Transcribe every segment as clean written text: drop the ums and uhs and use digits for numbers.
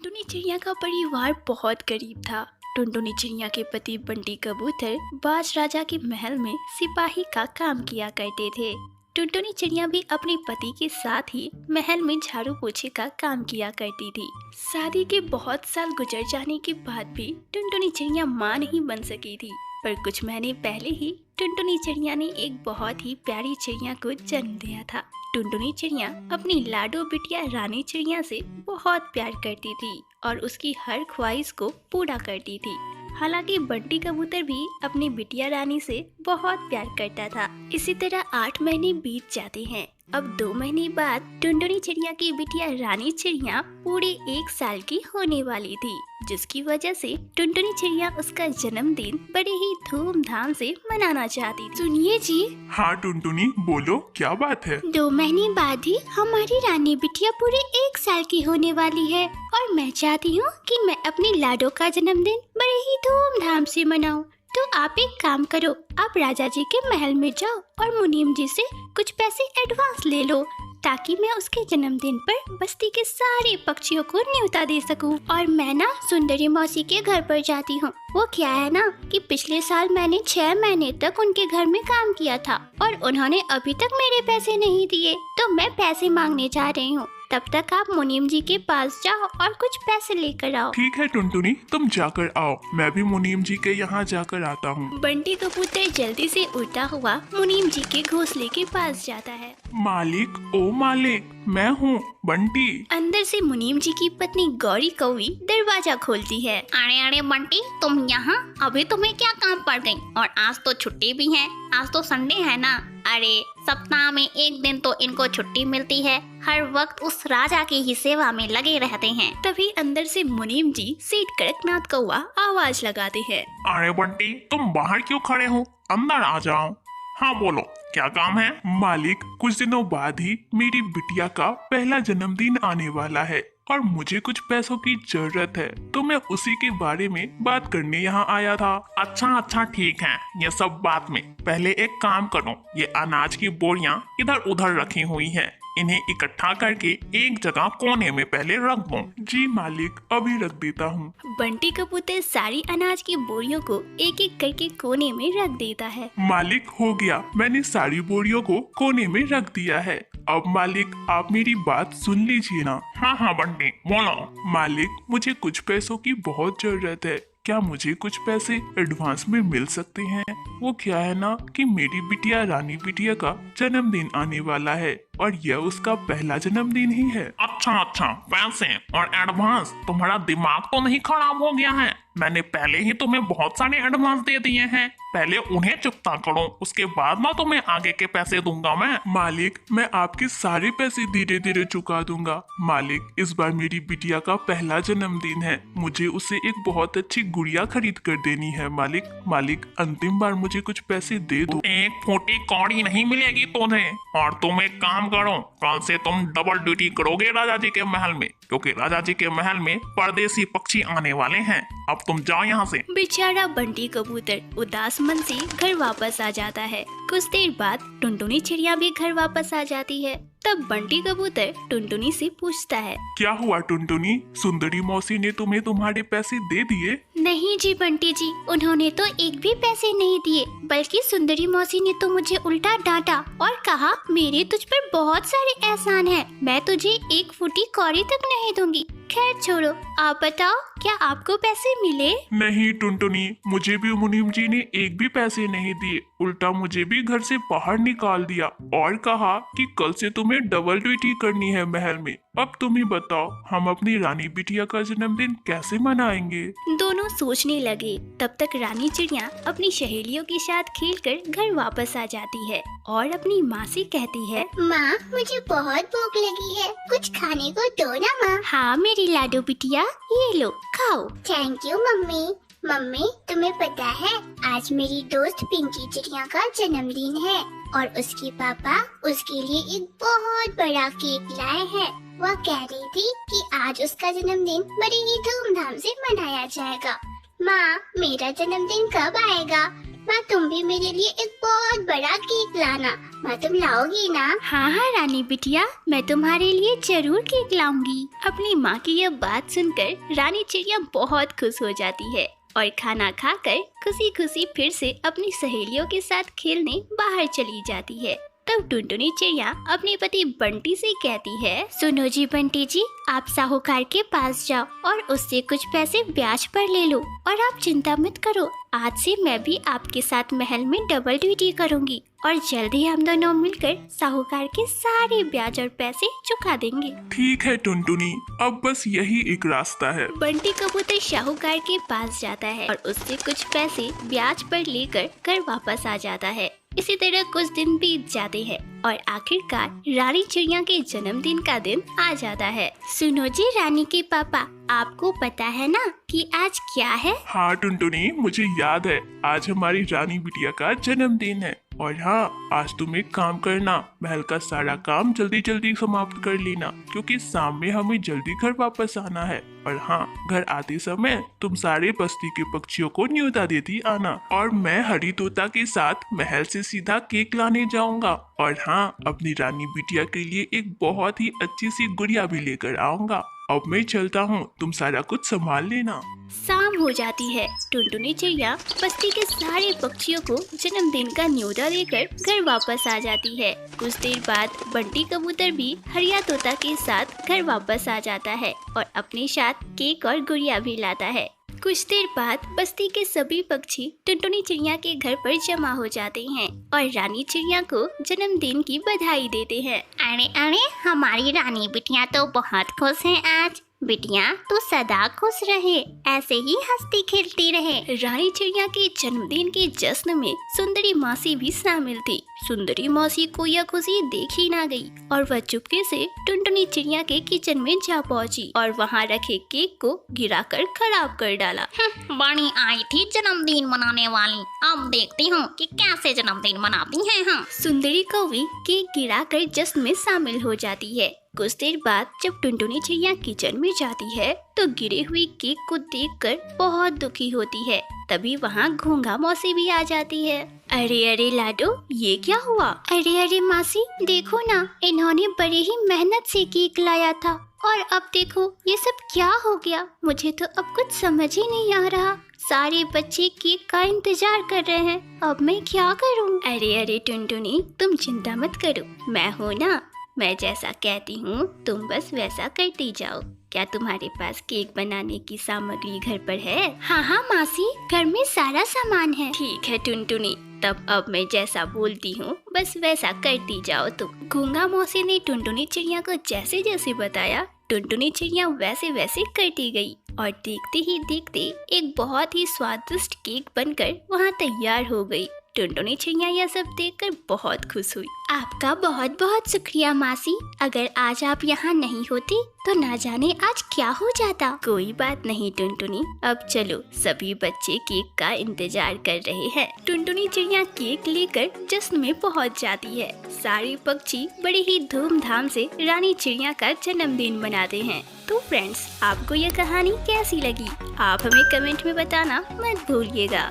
टुनटुनी चिड़िया का परिवार बहुत गरीब था। टुनटुनी चिड़िया के पति बंटी कबूतर बाज राजा के महल में सिपाही का काम किया करते थे। टुनटुनी चिड़िया भी अपने पति के साथ ही महल में झाड़ू पोछे का काम किया करती थी। शादी के बहुत साल गुजर जाने के बाद भी टुनटुनी चिड़िया माँ नहीं बन सकी थी, पर कुछ महीने पहले ही टुनटुनी चिड़िया ने एक बहुत ही प्यारी चिड़िया को जन्म दिया था। टुनटुनी चिड़िया अपनी लाडो बिटिया रानी चिड़िया से बहुत प्यार करती थी और उसकी हर ख्वाहिश को पूरा करती थी। हालांकि बंटी कबूतर भी अपनी बिटिया रानी से बहुत प्यार करता था। इसी तरह 8 महीने बीत जाते हैं। अब 2 महीने बाद टुनटुनी चिड़िया की बिटिया रानी चिड़िया पूरे 1 साल की होने वाली थी, जिसकी वजह से टुनटुनी चिड़िया उसका जन्मदिन बड़े ही धूमधाम से मनाना चाहती थी। सुनिए जी। हाँ टुनटुनी, बोलो क्या बात है। 2 महीने बाद ही हमारी रानी बिटिया पूरे 1 साल की होने वाली है और मैं चाहती हूँ कि मैं अपनी लाडो का जन्मदिन बड़े ही धूमधाम से मनाऊं। तो आप एक काम करो, आप राजा जी के महल में जाओ और मुनीम जी से कुछ पैसे एडवांस ले लो, ताकि मैं उसके जन्मदिन पर बस्ती के सारे पक्षियों को न्योता दे सकूं। और मैं ना सुंदरी मौसी के घर पर जाती हूँ। वो क्या है ना कि पिछले साल मैंने 6 महीने तक उनके घर में काम किया था और उन्होंने अभी तक मेरे पैसे नहीं दिए, तो मैं पैसे मांगने जा रही हूँ। तब तक आप मुनीम जी के पास जाओ और कुछ पैसे लेकर आओ। ठीक है टुनटुनी, तुम जाकर आओ, मैं भी मुनीम जी के यहाँ जाकर आता हूँ। बंटी कबूतर जल्दी से उड़ता हुआ मुनीम जी के घोंसले के पास जाता है। मालिक, ओ मालिक, मैं हूँ बंटी। अंदर से मुनीम जी की पत्नी गौरी कौवी दरवाजा खोलती है। अरे अरे बंटी, तुम यहाँ? अभी तुम्हें क्या काम पड़ गई? और आज तो छुट्टी भी है, आज तो संडे है ना। अरे सप्ताह में एक दिन तो इनको छुट्टी मिलती है, हर वक्त उस राजा की ही सेवा में लगे रहते हैं। तभी अंदर से मुनीम जी सेठ कड़कनाथ कौवा आवाज लगाते हैं। अरे बंटी, तुम बाहर क्यों खड़े हो? अंदर आ जाओ। हाँ बोलो, क्या काम है? मालिक, कुछ दिनों बाद ही मेरी बिटिया का पहला जन्मदिन आने वाला है और मुझे कुछ पैसों की जरूरत है, तो मैं उसी के बारे में बात करने यहाँ आया था। अच्छा ठीक है, ये सब बात में। पहले एक काम करो, ये अनाज की बोरियां इधर उधर रखी हुई हैं, इन्हें इकट्ठा करके एक जगह कोने में पहले रख दो। जी मालिक, अभी रख देता हूँ। बंटी कबूतर सारी अनाज की बोरियों को एक एक करके कोने में रख देता है। मालिक, हो गया, मैंने सारी बोरियों को कोने में रख दिया है। अब मालिक, आप मेरी बात सुन लीजिए ना। हाँ बंटी, बोलो। मालिक, मुझे कुछ पैसों की बहुत जरूरत है, क्या मुझे कुछ पैसे एडवांस में मिल सकते हैं? वो क्या है ना कि मेरी बिटिया रानी बिटिया का जन्मदिन आने वाला है और यह उसका पहला जन्मदिन ही है। अच्छा, पैसे और एडवांस? तुम्हारा दिमाग तो नहीं खराब हो गया है? मैंने पहले ही तुम्हें बहुत सारे एडवांस दे दिए हैं, पहले उन्हें चुकता करो, उसके बाद ना तुम्हें आगे के पैसे दूंगा मैं। मालिक, मैं आपके सारे पैसे धीरे धीरे चुका दूंगा। मालिक, इस बार मेरी बिटिया का पहला जन्मदिन है, मुझे उसे एक बहुत अच्छी गुड़िया खरीद कर देनी है। मालिक, अंतिम बार मुझे कुछ पैसे दे दो। एक फूटी कौड़ी नहीं मिलेगी तुम्हें। और तुम एक काम करो, कल से तुम डबल ड्यूटी करोगे राजा जी के महल में, क्योंकि राजा जी के महल में परदेसी पक्षी आने वाले हैं। अब तुम जाओ यहाँ से। बेचारा बंटी कबूतर उदास मन से घर वापस आ जाता है। कुछ देर बाद टुनटुनी चिड़िया भी घर वापस आ जाती है। तब बंटी कबूतर टुनटुनी से पूछता है, क्या हुआ टुनटुनी, सुंदरी मौसी ने तुम्हें तुम्हारे पैसे दे दिए? नहीं जी बंटी जी, उन्होंने तो एक भी पैसे नहीं दिए, बल्कि सुंदरी मौसी ने तो मुझे उल्टा डांटा और कहा मेरे तुझ पर बहुत सारे एहसान हैं, मैं तुझे एक फूटी कौड़ी तक नहीं दूंगी। खैर छोड़ो, आप बताओ, क्या आपको पैसे मिले? नहीं टुनटुनी, मुझे भी मुनीम जी ने एक भी पैसे नहीं दिए, उल्टा मुझे भी घर से बाहर निकाल दिया और कहा कि कल से तुम्हें डबल ड्यूटी करनी है महल में। अब तुम ही बताओ, हम अपनी रानी बिटिया का जन्मदिन कैसे मनाएंगे? दोनों सोचने लगे। तब तक रानी चिड़िया अपनी सहेलियों के साथ खेलकर घर वापस आ जाती है और अपनी माँ से कहती है, माँ, मुझे बहुत भूख लगी है, कुछ खाने को दो ना माँ। हाँ मेरी लाडो बिटिया, ये लो खाओ। Thank you mummy. मम्मी, तुम्हें पता है आज मेरी दोस्त पिंकी चिड़िया का जन्मदिन है और उसके पापा उसके लिए एक बहुत बड़ा केक लाए हैं। वह कह रही थी कि आज उसका जन्मदिन बड़ी ही धूमधाम से मनाया जाएगा। माँ, मेरा जन्मदिन कब आएगा? माँ तुम भी मेरे लिए एक बहुत बड़ा केक लाना। माँ तुम लाओगी ना? हाँ हाँ रानी बिटिया, मैं तुम्हारे लिए जरूर केक लाऊंगी। अपनी माँ की यह बात सुनकर रानी चिड़िया बहुत खुश हो जाती है और खाना खाकर खुशी खुशी फिर से अपनी सहेलियों के साथ खेलने बाहर चली जाती है। तब टुनटुनी चिड़िया अपने पति बंटी से कहती है, सुनो जी बंटी जी, आप साहूकार के पास जाओ और उससे कुछ पैसे ब्याज पर ले लो और आप चिंता मत करो, आज से मैं भी आपके साथ महल में डबल ड्यूटी करूंगी और जल्द ही हम दोनों मिलकर साहूकार के सारे ब्याज और पैसे चुका देंगे। ठीक है टुनटुनी, अब बस यही एक रास्ता है। बंटी कबूतर शाहूकार के पास जाता है और उससे कुछ पैसे ब्याज पर लेकर घर वापस आ जाता है। इसी तरह कुछ दिन बीत जाते हैं और आखिरकार रानी चिड़िया के जन्मदिन का दिन आ जाता है। सुनो जी रानी के पापा, आपको पता है ना कि आज क्या है? हाँ टुनटुनी, मुझे याद है, आज हमारी रानी बिटिया का जन्मदिन है। और हाँ, आज तुम एक काम करना, महल का सारा काम जल्दी जल्दी समाप्त कर लेना, क्योंकि शाम में हमें जल्दी घर वापस आना है। और हाँ, घर आते समय तुम सारे बस्ती के पक्षियों को न्योता देती आना और मैं हरी तोता के साथ महल से सीधा केक लाने जाऊंगा। और हाँ, अपनी रानी बिटिया के लिए एक बहुत ही अच्छी सी गुड़िया भी लेकर आऊंगा। अब मैं चलता हूँ, तुम सारा कुछ संभाल लेना। शाम हो जाती है। टुनटुनी चिड़िया बस्ती के सारे पक्षियों को जन्मदिन का न्योता देकर घर वापस आ जाती है। कुछ देर बाद बंटी कबूतर भी हरिया तोता के साथ घर वापस आ जाता है और अपने साथ केक और गुड़िया भी लाता है। कुछ देर बाद बस्ती के सभी पक्षी टुनटुनी चिड़िया के घर पर जमा हो जाते हैं और रानी चिड़िया को जन्मदिन की बधाई देते हैं। अरे अरे, हमारी रानी बिटिया तो बहुत खुश है आज। बिटिया तू सदा खुश रहे, ऐसे ही हंसती खेलती रहे। रानी चिड़िया के जन्मदिन के जश्न में सुंदरी मौसी भी शामिल थी। सुंदरी मौसी को यह खुशी देखी ना गई और वह चुपके से टुनटुनी चिड़िया के किचन में जा पहुंची और वहां रखे केक को गिराकर खराब कर डाला। बड़ी आई थी जन्मदिन मनाने वाली, अब देखती हूँ कि कैसे जन्मदिन मनाती हैं हम। सुंदरी कौवी केक गिराकर जश्न में शामिल हो जाती है। कुछ देर बाद जब टुनटुनी चिड़िया किचन में जाती है तो गिरे हुए केक को देखकर बहुत दुखी होती है। तभी वहाँ घोंघा मौसी भी आ जाती है। अरे अरे लाडो, ये क्या हुआ? अरे अरे मासी, देखो ना, इन्होंने बड़े ही मेहनत से केक लाया था और अब देखो ये सब क्या हो गया। मुझे तो अब कुछ समझ ही नहीं आ रहा। सारे बच्चे केक का इंतजार कर रहे हैं, अब मैं क्या करूं? अरे अरे टुनटुनी, तुम चिंता मत करो, मैं हूँ ना। मैं जैसा कहती हूँ तुम बस वैसा करती जाओ। क्या तुम्हारे पास केक बनाने की सामग्री घर पर है? हाँ हाँ मासी, घर में सारा सामान है। ठीक है टुनटुनी, तब अब मैं जैसा बोलती हूँ बस वैसा करती जाओ तुम। घोंघा मौसी ने टुनटुनी चिड़िया को जैसे जैसे बताया, टुनटुनी चिड़िया वैसे वैसे करती गई और देखते ही देखते एक बहुत ही स्वादिष्ट केक बनकर वहाँ तैयार हो गई। टुनटुनी चिड़िया यह सब देखकर बहुत खुश हुई। आपका बहुत बहुत शुक्रिया मासी, अगर आज आप यहाँ नहीं होती तो ना जाने आज क्या हो जाता। कोई बात नहीं टुनटुनी, अब चलो, सभी बच्चे केक का इंतजार कर रहे हैं। टुनटुनी चिड़िया केक लेकर जश्न में पहुँच जाती है। सारे पक्षी बड़े ही धूमधाम से रानी चिड़िया का जन्मदिन मनाते हैं। तो फ्रेंड्स, आपको यह कहानी कैसी लगी? आप हमें कमेंट में बताना मत भूलिएगा।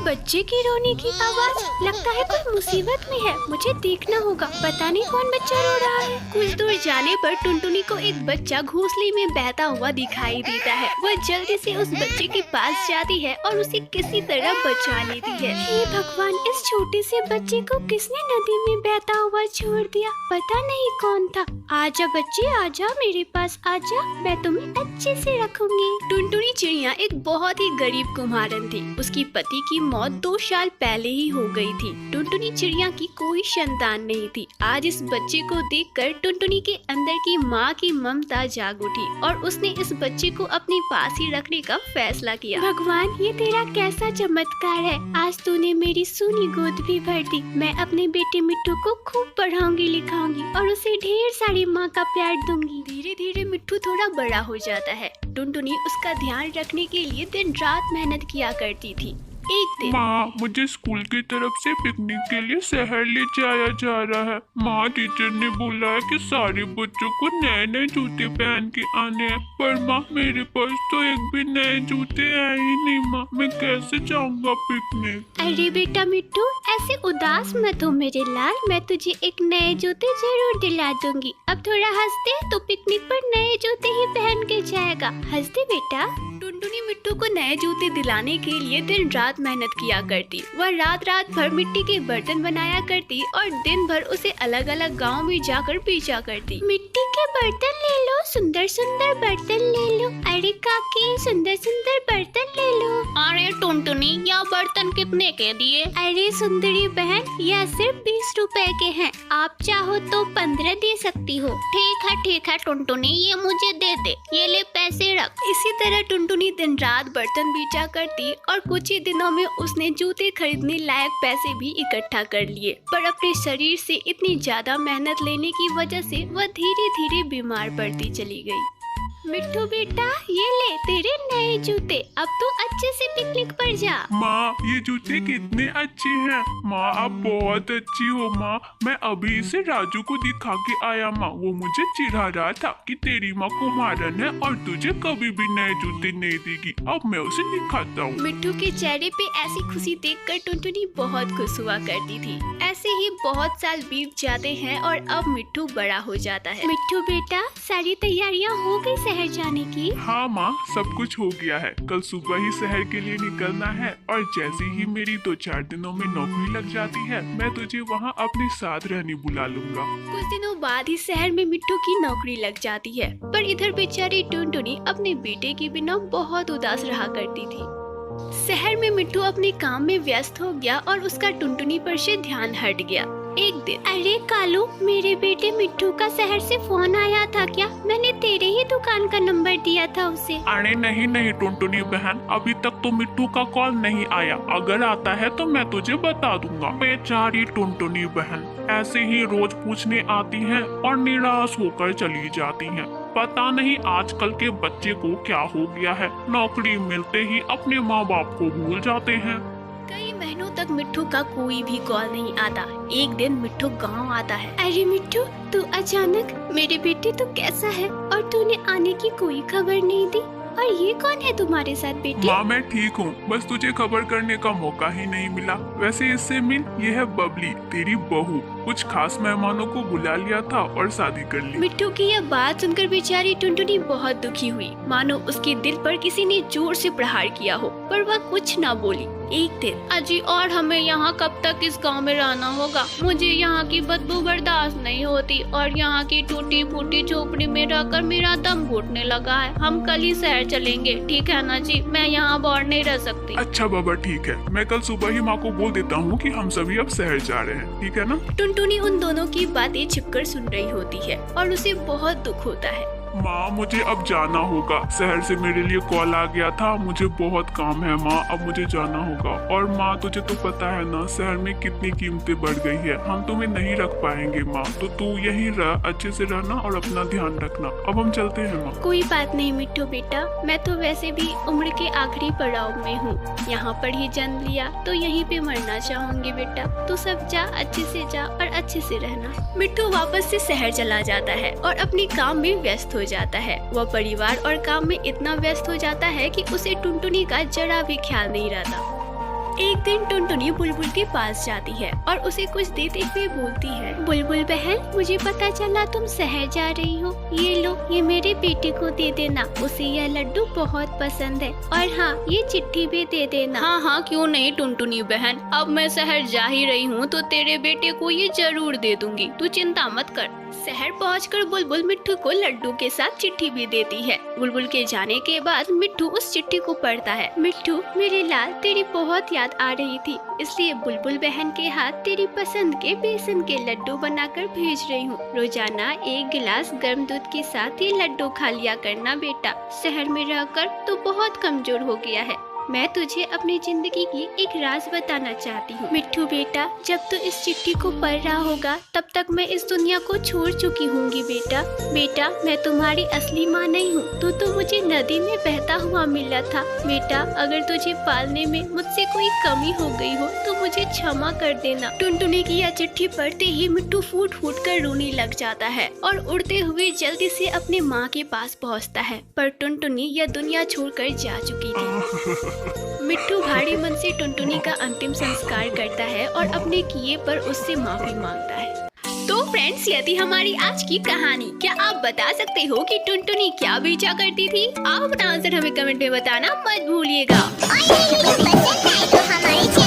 बच्चे की रोने की आवाज, लगता है कोई मुसीबत में है, मुझे देखना होगा, पता नहीं कौन बच्चा रो रहा है। कुछ दूर जाने पर टुनटुनी को एक बच्चा घोंसले में बहता हुआ दिखाई देता है। वह जल्दी से उस बच्चे के पास जाती है और उसे किसी तरह बचा लेती है। हे भगवान, इस छोटे से बच्चे को किसने नदी में बहता हुआ छोड़ दिया? पता नहीं कौन था। आजा बच्चे, आजा मेरे पास आजा, मैं तुम्हें अच्छे से रखूंगी। टुनटुनी चिड़िया एक बहुत ही गरीब कुम्हारन थी। उसकी पति की मौत 2 साल पहले ही हो गई थी। टुनटुनी चिड़िया की कोई संतान नहीं थी। आज इस बच्चे को देखकर टुनटुनी के अंदर की माँ की ममता जाग उठी और उसने इस बच्चे को अपने पास ही रखने का फैसला किया। भगवान, ये तेरा कैसा चमत्कार है, आज तूने मेरी सूनी गोद भी भर दी। मैं अपने बेटे मिट्टू को खूब पढ़ाऊंगी लिखाऊंगी और उसे ढेर सारी माँ का प्यार दूंगी। धीरे धीरे मिट्टू थोड़ा बड़ा हो जाता है। टुनटुनी उसका ध्यान रखने के लिए दिन रात मेहनत किया करती थी। एक दिन माँ, मुझे स्कूल की तरफ से पिकनिक के लिए शहर ले जाया जा रहा है। माँ, टीचर ने बोला है कि सारे बच्चों को नए नए जूते पहन के आने हैं। पर माँ, मेरे पास तो एक भी नए जूते हैं ही नहीं। माँ, मैं कैसे जाऊँगा पिकनिक? अरे बेटा मिट्टू, ऐसे उदास मत हो मेरे लाल, मैं तुझे एक नए जूते जरूर दिला दूंगी। अब थोड़ा हंस दे तो पिकनिक पर नए जूते ही पहन के जाएगा। हंस दे बेटा। टुनटुनी मिट्टू को नए जूते दिलाने के लिए दिन रात मेहनत किया करती। वह रात रात भर मिट्टी के बर्तन बनाया करती और दिन भर उसे अलग अलग गाँव में जाकर बेचा करती। मिट्टी के बर्तन ले लो, सुंदर सुंदर बर्तन ले लो। अरे काकी, सुंदर सुंदर बर्तन ले लो। अरे टुनटुनी, यह बर्तन कितने के दिए? अरे सुंदरी बहन, यह सिर्फ 20 रुपए के हैं। आप चाहो तो 15 दे सकती हो। ठीक है टुनटुनी, ये मुझे दे दे। ये ले पैसे रख। इसी तरह टुनटुनी दिन रात बर्तन बेचा करती और कुछ ही दिनों में उसने जूते खरीदने लायक पैसे भी इकट्ठा कर लिए। पर अपने शरीर से इतनी ज्यादा मेहनत लेने की वजह से वह धीरे धीरे बीमार पड़ती चली गई। मिट्टू बेटा, ये ले तेरे नए जूते। अब तू अच्छे से पिकनिक पर जा। माँ, ये जूते कितने अच्छे हैं। माँ, आप बहुत अच्छी हो। माँ, मैं अभी इसे राजू को दिखा के आया। माँ, वो मुझे चिढ़ा रहा था कि तेरी माँ कुमारन है और तुझे कभी भी नए जूते नहीं देगी। अब मैं उसे दिखाता हूँ। मिट्टू के चेहरे पे ऐसी खुशी देखकर टुनटुनी बहुत खुश हुआ करती थी। ऐसे ही बहुत साल बीत जाते हैं और अब मिट्टू बड़ा हो जाता है। मिट्टू बेटा, सारी तैयारियां हो गई शहर जाने की? हाँ माँ, सब कुछ हो गया है। कल सुबह ही शहर के लिए निकलना है और जैसे ही मेरी 2-4 दिनों में नौकरी लग जाती है, मैं तुझे वहाँ अपने साथ रहने बुला लूंगा। कुछ दिनों बाद ही शहर में मिट्टू की नौकरी लग जाती है। पर इधर बेचारी टुनटुनी अपने बेटे के बिना बहुत उदास रहा करती थी। शहर में मिट्टू अपने काम में व्यस्त हो गया और उसका टुनटुनी पर से ध्यान हट गया। एक दिन, अरे कालू, मेरे बेटे मिट्टू का शहर से फोन आया था क्या? मैंने तेरे ही दुकान का नंबर दिया था उसे। अरे नहीं टुनटुनी बहन, अभी तक तो मिट्टू का कॉल नहीं आया। अगर आता है तो मैं तुझे बता दूंगा। बेचारी टुनटुनी बहन ऐसे ही रोज पूछने आती है और निराश होकर चली जाती है। पता नहीं आजकल के बच्चे को क्या हो गया है, नौकरी मिलते ही अपने माँ बाप को भूल जाते हैं। कई महीनों तक मिट्टू का कोई भी कॉल नहीं आता। एक दिन मिट्टू गांव आता है। अरे मिट्टू, तू अचानक, मेरे बेटे तू कैसा है और तूने आने की कोई खबर नहीं दी। और ये कौन है तुम्हारे साथ बेटी? माँ, मैं ठीक हूँ, बस तुझे खबर करने का मौका ही नहीं मिला। वैसे इससे मिल, ये है बबली, तेरी बहू। कुछ खास मेहमानों को बुला लिया था और शादी कर ली। मिट्टू की यह बात सुनकर बेचारी टुनटुनी बहुत दुखी हुई, मानो उसके दिल पर किसी ने जोर से प्रहार किया हो, पर वह कुछ ना बोली। एक दिन, अजी, और हमें यहाँ कब तक इस गांव में रहना होगा? मुझे यहाँ की बदबू बर्दाश्त नहीं होती और यहाँ की टूटी फूटी झोपड़ी में रहकर मेरा दम घुटने लगा है। हम कल ही शहर चलेंगे, ठीक है ना जी? मैं यहाँ और नहीं रह सकती। अच्छा बाबा, ठीक है, मैं कल सुबह ही माँ को बोल देता हूँ कि हम सभी अब शहर जा रहे हैं, ठीक है ना? टुनटुनी उन दोनों की बातें छिपकर सुन रही होती है और उसे बहुत दुख होता है। माँ, मुझे अब जाना होगा। शहर से मेरे लिए कॉल आ गया था, मुझे बहुत काम है माँ, अब मुझे जाना होगा। और माँ, तुझे तो पता है ना, शहर में कितनी कीमतें बढ़ गई है, हम तुम्हें नहीं रख पाएंगे माँ, तो तू यहीं रह, अच्छे से रहना और अपना ध्यान रखना। अब हम चलते हैं माँ। कोई बात नहीं मिट्टू बेटा, मैं तो वैसे भी उम्र के आखिरी पड़ाव में हूँ। यहाँ पर ही जन्म लिया तो यहीं पे मरना चाहूंगी बेटा। तू सब जा, अच्छे से जा और अच्छे से रहना। मिट्टू वापस से शहर चला जाता है और अपने काम में व्यस्त हो जाता है। वह परिवार और काम में इतना व्यस्त हो जाता है कि उसे टुनटुनी का जरा भी ख्याल नहीं रहता। एक दिन टुनटुनी बुलबुल के पास जाती है और उसे कुछ देते हुए बोलती है, बुलबुल बहन, मुझे पता चला तुम शहर जा रही हो। ये लो, ये मेरे बेटे को दे देना, उसे यह लड्डू बहुत पसंद है। और हाँ, ये चिट्ठी भी दे देना। हाँ, क्यों नहीं टुनटुनी बहन, अब मैं शहर जा ही रही हूँ तो तेरे बेटे को ये जरूर दे दूंगी, तू चिंता मत कर। शहर पहुंचकर बुलबुल मिट्टू को लड्डू के साथ चिट्ठी भी देती है। बुलबुल के जाने के बाद मिट्टू उस चिट्ठी को पढ़ता है। मिट्टू, मेरे लाल, तेरी बहुत याद आ रही थी, इसलिए बुलबुल बहन के हाथ तेरी पसंद के बेसन के लड्डू बनाकर भेज रही हूँ। रोजाना 1 गिलास गर्म दूध के साथ ये लड्डू खा लिया करना बेटा। शहर में रहकर तो बहुत कमजोर हो गया है, मैं तुझे अपनी जिंदगी की एक राज बताना चाहती हूँ। मिट्टू बेटा, जब तू इस चिट्ठी को पढ़ रहा होगा तब तक मैं इस दुनिया को छोड़ चुकी होंगी बेटा। बेटा, मैं तुम्हारी असली माँ नहीं हूँ, तू तो मुझे नदी में बहता हुआ मिला था। बेटा, अगर तुझे पालने में मुझसे कोई कमी हो गई हो तो मुझे क्षमा कर देना। टुनटुनी की यह चिट्ठी पढ़ते ही मिट्टू फूट फूट कर रोने लग जाता है और उड़ते हुए जल्दी से अपने माँ के पास पहुँचता है, पर टुनटुनी यह दुनिया छोड़कर जा चुकी थी। मिट्टू भारी मन से टुनटुनी का अंतिम संस्कार करता है और अपने किए पर उससे माफी मांगता है। तो फ्रेंड्स, ये थी हमारी आज की कहानी। क्या आप बता सकते हो कि टुनटुनी क्या बेचा करती थी? आप अपना आंसर हमें कमेंट में बताना मत भूलिएगा। और ये वीडियो पसंद आए तो हमारे